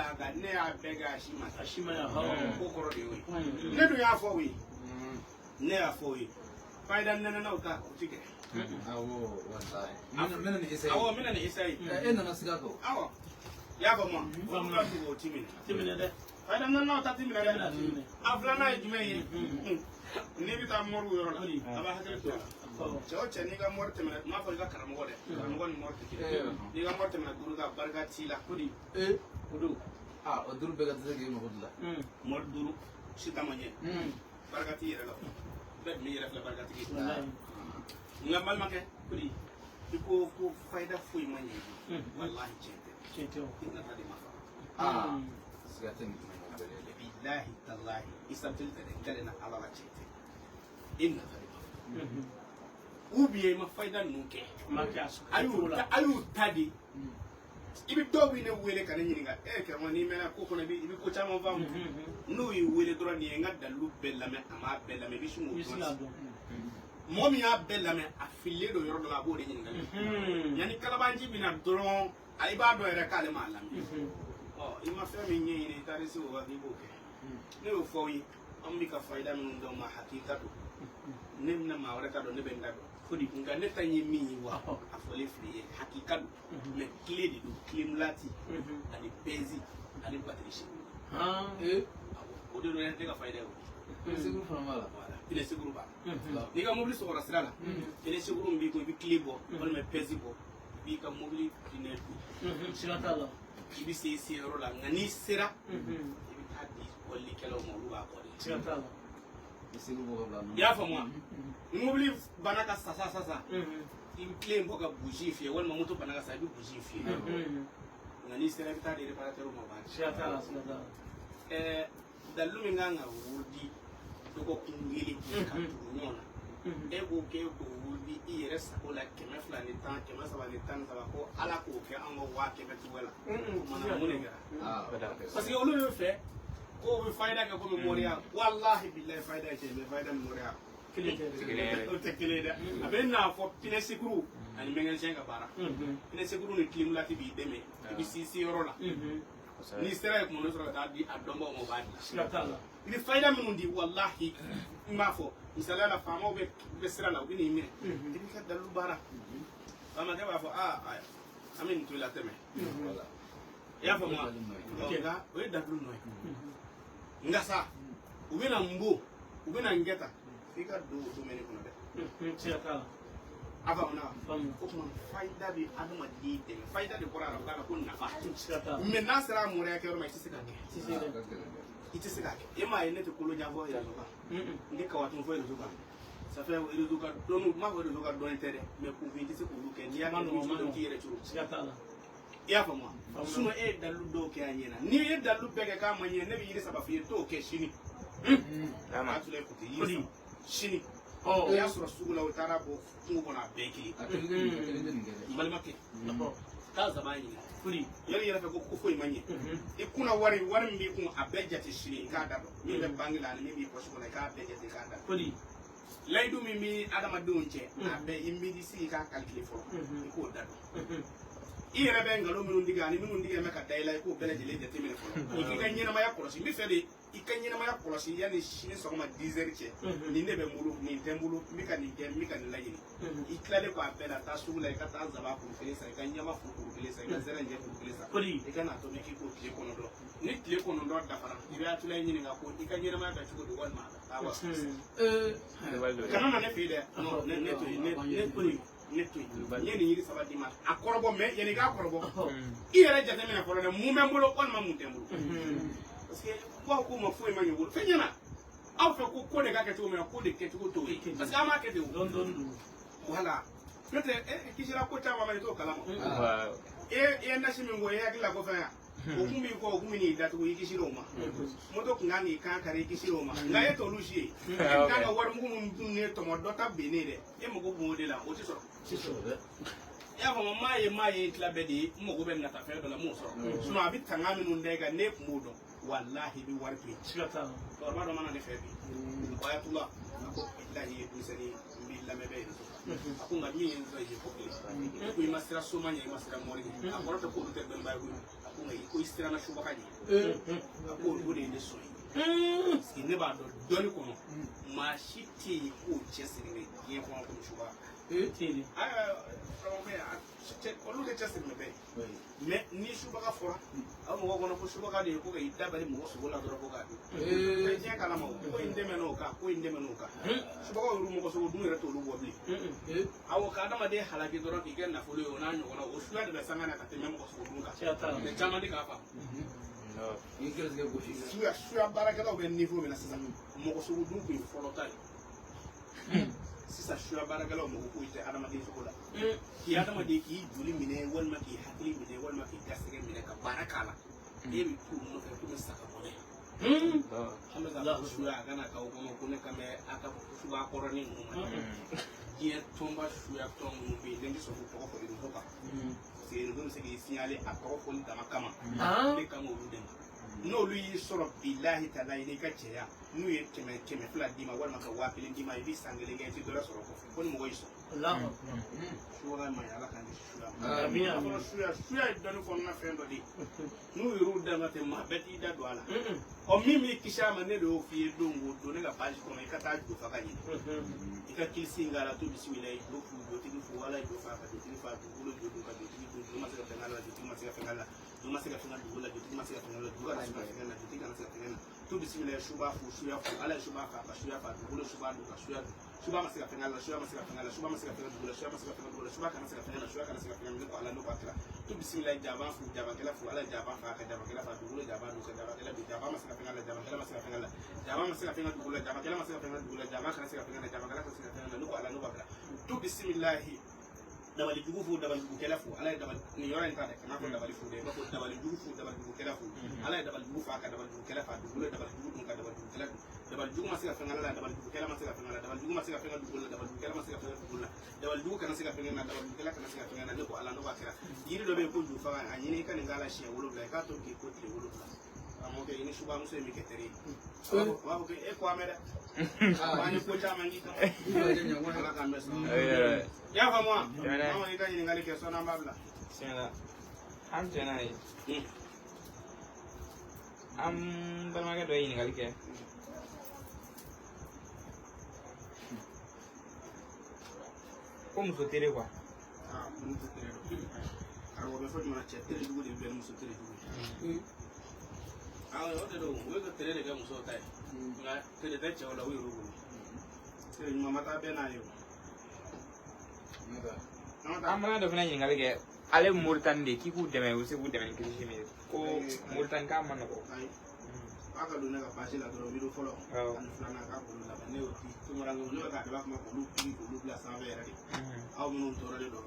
la ga ne y'a bɛɛ kɛ a si ma ko kɔrɔ de y'o ye ne dun y'a fɔ o ye ne y'a fɔ o ye fayida nɛnɛnaw ta o ti kɛ awɔ wallahi mena ni isayi awɔ mena ni isayi e nana siga kɔ awɔ y'a faamu wa fɔlɔ tugu o ti minɛ dɛ fayida nɛnɛnaw ta ti minɛ dɛ a filanan ye jumɛn ye n'i bɛ taa mɔriw yɔrɔ la a b'a hakili to a la cɛ o cɛ n'i ka mɔri tɛmɛna n m'a fɔ i ka karamɔgɔ dɛ karamɔgɔ ni mɔri tɛ kelen n'i ka mɔri tɛmɛna duuru ka barika t'i la o don o duuru bɛɛ ka dɛsɛ k'e mago dilan mɔri duuru si ta ma ɲɛ barika t'i yɛrɛ la bɛɛ tun bɛ yɛrɛ filɛ barikatigi nka n balimakɛ i ko ko fayida foyi ma ɲɛ walahi tiɲɛ tɛ i nafa de ma fa siga tɛ nin bilahi talahi i sabili tɛ dɛ n kɛlen na ala la tiɲɛ tɛ i nafa de ma fa ou bien i ma fayida ninnu kɛ a y'u ta di i bɛ dɔw bɛ ne wele ka ne ɲininka karamɔgɔ n'i mɛnna ko kɔnɔ i bɛ ko caman faamu n'o y'i wele dɔrɔn nin ye n ka dalilu bɛɛ lamɛn a m'a bɛɛ lamɛn i bɛ sin k'o dɔn mɔgɔ min y'a bɛɛ lamɛn a fililen don yɔrɔ dɔ la a b'o de ɲininka yanni kalabanji bɛ na dɔrɔn i b'a dɔn yɛrɛ k'ale m'a lamɛn i ma fɛn min ɲɛɲini i taara se o waati i b'o kɛ ne y'o fɔ aw ye an bɛ ka fayida minnu dɔn ma hakilita don ne bɛna maa wɛrɛ ta dɔn ne bɛ n da dɔn nka ne ta ye min ye wa a fɔlen fili ye hakika don mɛ tile de don tile mulati ani bɛnzi ani batirisi o de don ne tɛ ka fayida ye o seguru fana b'a la tile seguru b'a la n'i ka mobili sɔgɔra sira la tile seguru min b'i ko i bɛ tile bɔ walima bɛnzi bɔ i b'i ka mobili pinɛ don siga t'a la i bɛ se i se yɔrɔ la nka n'i sera i bɛ taa di kɔlilikɛlaw ma olu b'a kɔli siga t'a la i y'a faamu wa ni mobili banna ka sasa i bɛ tile in bɔ ka busi fiyɛ walima moto banna ka sa i bɛ busi fiyɛ nka n'i sera i bɛ taa di réparateurs ma ba siga t'a la siga t'a la dalilu min kan ka wurudi dɔgɔkun kelen ka tugu ɲɔgɔn na e k'o kɛ k'o wurudi i yɛrɛ sago la 200 ni 10 300 ni 13 ko ala k'o kɛ an ka 100 cogo la o mana mun de kɛra parce que olu bɛ fɛ ko bɛ fayida kɛ komi mɔriya walahi bilahi fayida ye cɛ mɛ fayida ni mɔriya o tɛ kelen ye dɛ a bɛ n'a fɔ pinɛ sekuru ani mɛgɛnsɛn ka baara pinɛ sekuru ni kilimulati b'i dɛmɛ i bɛ sinsin yɔrɔ la n'i sera ye kunkolo sɔrɔ ka taa di a dɔnbagaw ma o b'a di siga t'a la i bɛ fayida minnu di walahi n b'a fɔ misaliya la faamaw bɛ sira la u bɛ n'i minɛ i b'i ka dalilu baara faamakɛ b'a fɔ an bɛ nin to i la tɛmɛ i y'a faamu wa nka o ye dalilu nɔ ye nka sa u bɛ na n bo u bɛ na n kɛ tan f'i ka don o domaine kɔnɔ dɛ siga t'a la a faamuna o tuma fayida bɛ adamaden dɛmɛ fayida de bɔra arabukan na ko nafa siga t'a la mɛ n'a sera a mɔriya kɛ yɔrɔ ma i tɛ se k'a kɛ i tɛ se k'a kɛ e m'a ye ne tɛ kolo jan fɔ réseau kan n tɛ kawatun fɔ réseau kan ça fait réseau ka dɔnni n m'a fɔ réseau ka dɔnni tɛ dɛ mɛ kun i tɛ se k'olu kɛ n'i y'a kɛ dɔn k'i yɛrɛ cogo siga t'a la i y'a faamu wa sinon e ye dalilu dɔw kɛ a ɲɛna n'i ye dalilu bɛɛ kɛ k'a ma ɲɛ ne bɛ yiri saba f'i ye t'o kɛ sini a tun ye kuti yiri sini o y'a sɔrɔ sugu la o taara bɔ kungo kɔnɔ a bɛɛ kelen n balimakɛ taa zaba ɲini yali yɛrɛ fɛ ko foyi ma ɲɛ i kunna wari min b'i kun a bɛɛ jate sini i k'a da dɔn min bɛ banque la ani min b'i poche kɔnɔ i k'a bɛɛ jate k'a da layidu min bɛ adamadenw cɛ a bɛɛ i miiri sigi i k'a calculer fɔlɔ i k'o da dɔn i yɛrɛ bɛ nkalon minnu tigɛ ani minnu tigɛ bɛ ka da i la i k'o bɛɛ lajɛlen jateminɛ fɔlɔ i k'i ka ɲɛnamaya kɔlɔsi n bɛ fɛ de i ka ɲɛnamaya kɔlɔsi yanni sini sɔgɔma 10 heures cɛ nin ne bɛ n bolo nin tɛ n bolo n bɛ ka nin kɛ n bɛ ka nin laɲini i tilalen k'a bɛɛ la taa sugu la i ka taa zaba kuru kelen san i ka ɲama kuru kelen san i ka zɛrɛnjɛ kuru kelen san i ka n'a to ne k'i k'o tile kɔnɔntɔn ni tile kɔnɔntɔn dafara i bɛ atula ɲininka ko i ka ɲɛnamaya bɛ cogo di walima a bɛ taa wa kana na ne fɛ yen dɛ ne to yen ne to yen ne to yen n ye nin yiri saba d'i ma a kɔrɔbɔ mɛ yanni i k'a kɔrɔbɔ i yɛrɛ jateminɛ fɔlɔ dɛ mun bɛ n bolo walima mun tɛ n bolo parce que baw ko ma foyi ma ɲɛ bolo fɛn ɲɛna aw fɛ ko de ka kɛ cogo min na ko de kɛcogo t'o ye parce que an b'a kɛ ten o voilà n'o tɛ e kisira ko caman ma i t'o kalama e ye nasi min fɔ e hakili la ko fɛn ya o kun b'i kɔ o kun bɛ n'i datugu i kisira o ma moto kun kan k'i kan kari i kisira o ma nka e t'olu si ye e kan ka warimugu min dun ne tɔmɔ dɔ ta bennen dɛ e mago b'o de la o tɛ sɔrɔ i y'a faamu maa ye tila bɛɛ de ye n mago bɛ nata fɛn dɔ la n m'o sɔrɔ sinon a bɛ tanga minnu da i kan ne kun b'o dɔn walahi i bɛ wari to yen cɛkɔrɔba dɔ mana ne fɛ bi bayatula a ko bilahi ye denmisɛnnin n b'i lamɛn bɛɛ ye a ko nka min ye n sɔrɔ i ye ko kelen ko i ma sira so ma ɲɛ i ma sira mɔri ye a kɔrɔ tɛ k'olu tɛ dɔnniba ye koyi ko ngai ko istirana shuba kaje ko gode ne so yi ne ba do doni ko no ma shiti ko chesiri ne ye ko ko shuba tini olu de chesiri ne be mais ni shuba ka fora aw mo ko no ko shuba ka de ko ga idabari mo so la do ko ga de je kala mo ko inde meno ka shuba ko ru mo ko so dum re to lu wobli aw ka dama de halaki do ro digen na folo yo na nyo ko o shuba de sangana ka te memo ko so dum ka me chama de ka fa no ingres ge boshi shuya baraka do be niveau mena sasa mo ko so dum ko folo tay sisa shuya baraka lo mo ko ite adama de so la ki adama de ki juli mine wal ma ki hakili mine wal ma ki gasige mine ka baraka la e mi ku no ko mi saka mo ne Allah shuya gana ka ko ne kame aka shuba koroni mo ma ki tomba shuya tom mo be dengi so ko ko ko ka c'est le se ki signaler a ko ko dama kama le kama o den no lui soro billahi ta'ala ile ka ceya nu ye keme fula dima wal maka wapile dima bi sangele ngati do la soro ko ni mo yiso Allah shuwa ma ya la kan shuwa amin amin shuwa don ko na fendo di nu yuru da mate ma beti da do ala o mimi kishama ne do fi dongo do ne ga page ko me kata do fa kany ika kilsinga la to bismillah do fu do ti fu wala do fa ka do ti fa do do ka do ti do ma se ka fengala do ma se ka fengala do ma se ka fengala do la do ma se ka fengala do ga se ka fengala do ti ga se ka fengala to bismillah shuba fu ala shuba fa ka shuba fa do shuba do ka shuba ma se ka fengala shuba ma se ka fengala shuba ma se ka fengala do la shuba ma se ka fengala do la shuba kana se ka fengala shuba kana se ka fengala ko ala no ba kala to bismillah jaba fu jaba kala fu ala jaba fa ka jaba kala fa do jaba do ka jaba kala bi jaba ma se ka fengala jaba kala ma se ka fengala jaba ma se ka fengala do la jaba kala ma se ka fengala do la jaba kana se ka fengala jaba kala se ka fengala ko ala no ba kala to bismillah dabali jugu fu dabali jugu kala fu ala dabali ni yora en tade kana ko dabali fu de ko dabali jugu fu dabali jugu kala fu ala dabali jugu fa ka dabali jugu kala fa dugule dabali jugu dum ka dabali jugu kala dabali jugu ma se ka fengala dabali jugu kala ma se ka fengala dabali jugu ma se ka fengala dugule dabali jugu kala ma se ka fengala dugule dabali jugu kana se ka fengala dabali jugu kala kana se ka fengala ne ko ala no ba kira yiri do be ko ju fa a yini kan ngala she wolo la ka to ki ko ti wolo la amoke ini shuba muso mi keteri wa ko e ko ameda ba ni ko chama ngi ka ala ka mesa ya fa moi mama ita ni ngali ke sona babla sena am jenai am balmaga do ini ngali ke como so tere kwa muso tere aro be fo ma che tere dugo de be muso tere dugo o de do we ko tere de ga muso tai nga tere da che wala we rugo tere mama ta be na yo amana do fana ngali ke ale murtan de ki ku deme usi ku deme ki shimi ko murtan ka man ko aka do na ka pasi la do mi do folo an flana ka ko la ne o ti tumara ngo no ka da ba ma ko lu pi ko lu la sa be ra di aw mo non to ra de do